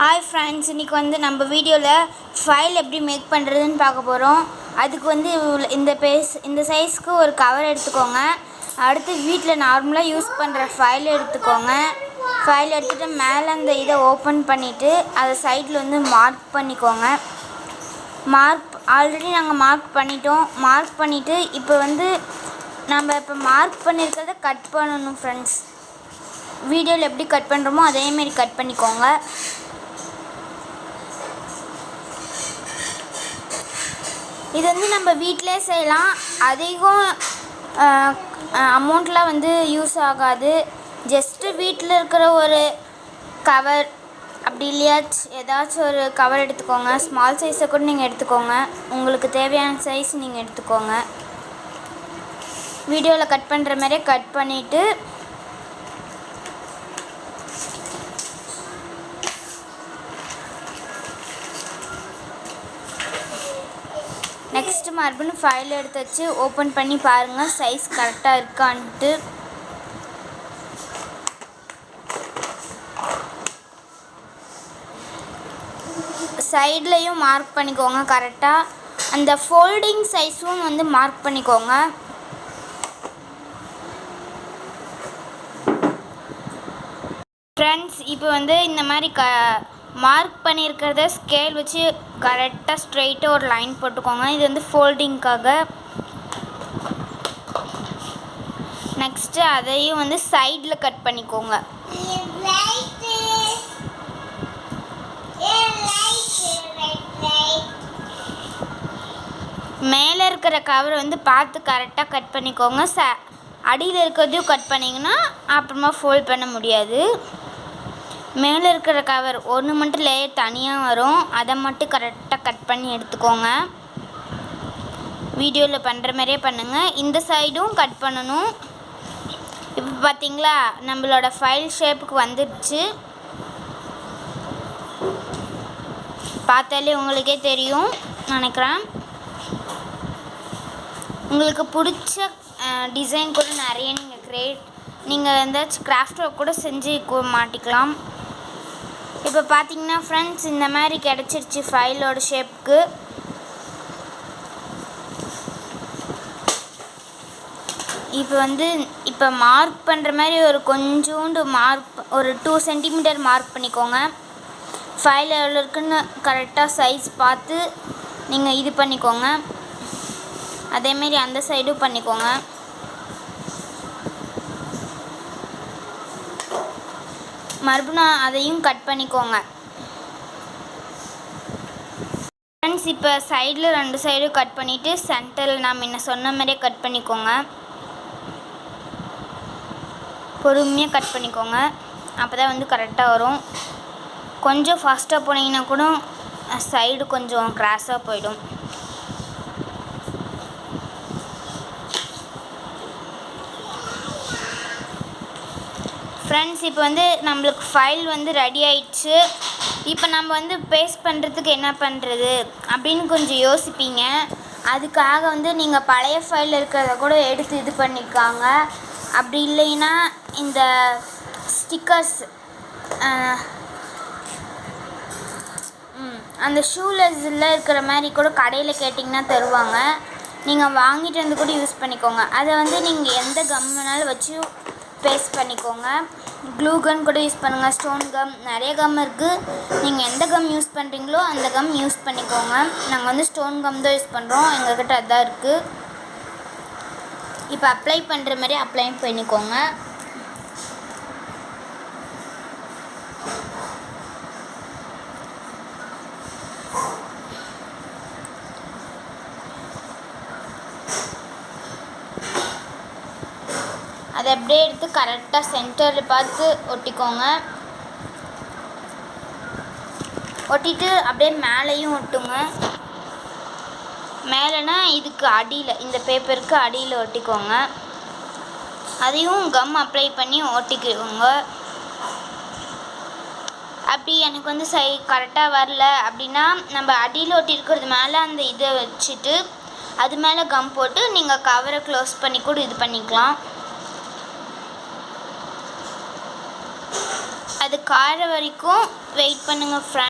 Hi friends, இன்றைக்கி வந்து நம்ம வீடியோவில் ஃபைல் எப்படி மேக் பண்ணுறதுன்னு பார்க்க போகிறோம். அதுக்கு வந்து இந்த சைஸ்க்கு ஒரு கவர் எடுத்துக்கோங்க. அடுத்து வீட்டில் நார்மலாக யூஸ் பண்ணுற ஃபைல் எடுத்துக்கோங்க. ஃபைல் எடுத்துகிட்டு மேலே அந்த இதை ஓப்பன் பண்ணிவிட்டு அதை சைடில் வந்து மார்க் பண்ணிக்கோங்க. ஆல்ரெடி நாங்கள் மார்க் பண்ணிட்டோம். மார்க் பண்ணிவிட்டு இப்போ மார்க் பண்ணியிருக்கிறத கட் பண்ணணும் ஃப்ரெண்ட்ஸ். வீடியோவில் எப்படி கட் பண்ணுறோமோ அதேமாரி கட் பண்ணிக்கோங்க. இது வந்து நம்ம வீட்டிலே செய்யலாம். அதிகம் அமௌண்ட்லாம் வந்து யூஸ் ஆகாது. ஜஸ்ட்டு வீட்டில் இருக்கிற ஒரு கவர் அப்படி இல்லையா ஏதாச்சும் ஒரு கவர் எடுத்துக்கோங்க. ஸ்மால் சைஸை கூட நீங்கள் எடுத்துக்கோங்க. உங்களுக்கு தேவையான சைஸ் நீங்கள் எடுத்துக்கோங்க. வீடியோவில் கட் பண்ணுற மாதிரியே கட் பண்ணிவிட்டு நெக்ஸ்ட்டு மறுபடியும் ஃபைல் எடுத்து வச்சு ஓப்பன் பண்ணி பாருங்கள் சைஸ் கரெக்டாக இருக்கான்ட்டு. சைட்லேயும் மார்க் பண்ணிக்கோங்க கரெக்டாக. அந்த ஃபோல்டிங் சைஸும் வந்து மார்க் பண்ணிக்கோங்க. ஃப்ரெண்ட்ஸ், இப்போ வந்து இந்த மாதிரி மார்க் பண்ணியிருக்கிறத ஸ்கேல் வச்சு கரெக்டாக ஸ்ட்ரெயிட்டாக ஒரு லைன் போட்டுக்கோங்க. இது வந்து ஃபோல்டிங்க்காக. நெக்ஸ்ட்டு அதையும் வந்து சைடில் கட் பண்ணிக்கோங்க. மேலே இருக்கிற கவர் வந்து பார்த்து கரெக்டாக கட் பண்ணிக்கோங்க. அடியில் இருக்கிறதையும் கட் பண்ணிங்கன்னா அப்புறமா ஃபோல்ட் பண்ண முடியாது. மேலே இருக்கிற கவர் ஒன்று மட்டும் லேயர் தனியாக வரும். அதை மட்டும் கரெக்டாக கட் பண்ணி எடுத்துக்கோங்க. வீடியோவில் பண்ணுற மாதிரியே பண்ணுங்கள். இந்த சைடும் கட் பண்ணணும். இப்போ பார்த்தீங்களா, நம்மளோட ஃபைல் ஷேப்புக்கு வந்துடுச்சு. பார்த்தாலே உங்களுக்கே தெரியும் நினைக்கிறேன். உங்களுக்கு பிடிச்ச டிசைன் கூட நிறைய நீங்கள் ஏதாச்சும் கிராஃப்ட் ஒர்க் கூட செஞ்சு மாட்டிக்கலாம். இப்போ பார்த்தீங்கன்னா ஃப்ரெண்ட்ஸ், இந்த மாதிரி கிடச்சிருச்சு ஃபைலோட ஷேப்புக்கு. இப்போ மார்க் பண்ணுற மாதிரி கொஞ்சோண்டு ஒரு 2 சென்டிமீட்டர் மார்க் பண்ணிக்கோங்க. ஃபைல் எவ்வளோ இருக்குன்னு கரெக்டாக சைஸ் பார்த்து நீங்கள் இது பண்ணிக்கோங்க. அதேமாரி அந்த சைடும் பண்ணிக்கோங்க. மறுபடியும் அதையும் கட் பண்ணிக்கோங்க. ஃப்ரெண்ட்ஸ், இப்போ சைடில் 2 சைடும் கட் பண்ணிவிட்டு சென்டரில் நான் முன்ன சொன்ன மாதிரியே கட் பண்ணிக்கோங்க. பொறுமையாக கட் பண்ணிக்கோங்க. அப்போ தான் வந்து கரெக்டாக வரும். கொஞ்சம் ஃபாஸ்ட்டாக போனீங்கன்னா கூட சைடு கொஞ்சம் கிராஸாக போயிடும். ஃப்ரெண்ட்ஸ், இப்போ வந்து நம்மளுக்கு ஃபைல் வந்து ரெடி ஆயிடுச்சு. இப்போ நம்ம வந்து பேஸ்ட் பண்ணுறதுக்கு என்ன பண்ணுறது அப்படின்னு கொஞ்சம் யோசிப்பீங்க. அதுக்காக வந்து நீங்கள் பழைய ஃபைல் இருக்கிறத கூட எடுத்து இது பண்ணிக்காங்க. அப்படி இல்லைன்னா இந்த ஸ்டிக்கர்ஸ் அந்த ஷூலெஸ்ஸில் இருக்கிற மாதிரி கூட கடையில் கேட்டிங்கன்னா தருவாங்க. நீங்கள் வாங்கிட்டு வந்து கூட யூஸ் பண்ணிக்கோங்க. அதை வந்து நீங்கள் எந்த கம் வேணாலும் வச்சு பேஸ்ட் பண்ணிக்கோங்க. க்ளூ கன் கூட யூஸ் பண்ணுங்கள். ஸ்டோன் கம், நிறைய கம் இருக்குது. நீங்கள் எந்த கம் யூஸ் பண்ணுறீங்களோ அந்த கம் யூஸ் பண்ணிக்கோங்க. நாங்கள் வந்து ஸ்டோன் கம் தான் யூஸ் பண்ணுறோம். எங்கள்கிட்ட அதுதான் இருக்குது. இப்போ அப்ளை பண்ணுற மாதிரி அப்ளை பண்ணிக்கோங்க. அதை அப்படியே எடுத்து கரெக்டாக சென்டரில் பார்த்து ஒட்டிக்கோங்க. ஒட்டிட்டு அப்படியே மேலேயும் ஒட்டுங்க. மேலேனா இதுக்கு அடியில், இந்த பேப்பருக்கு அடியில் ஒட்டிக்கோங்க. அதையும் கம் அப்ளை பண்ணி ஒட்டிக்கோங்க. அப்படி எனக்கு வந்து கரெக்டாக வரல அப்படின்னா நம்ம அடியில் ஒட்டியிருக்கிறது மேலே அந்த இதை வச்சுட்டு அது மேலே கம் போட்டு நீங்கள் கவரை க்ளோஸ் பண்ணி கூட இது பண்ணிக்கலாம். அது கார வரைக்கும் வெயிட் பண்ணுங்கள் ஃப்ரெண்ட்ஸ்.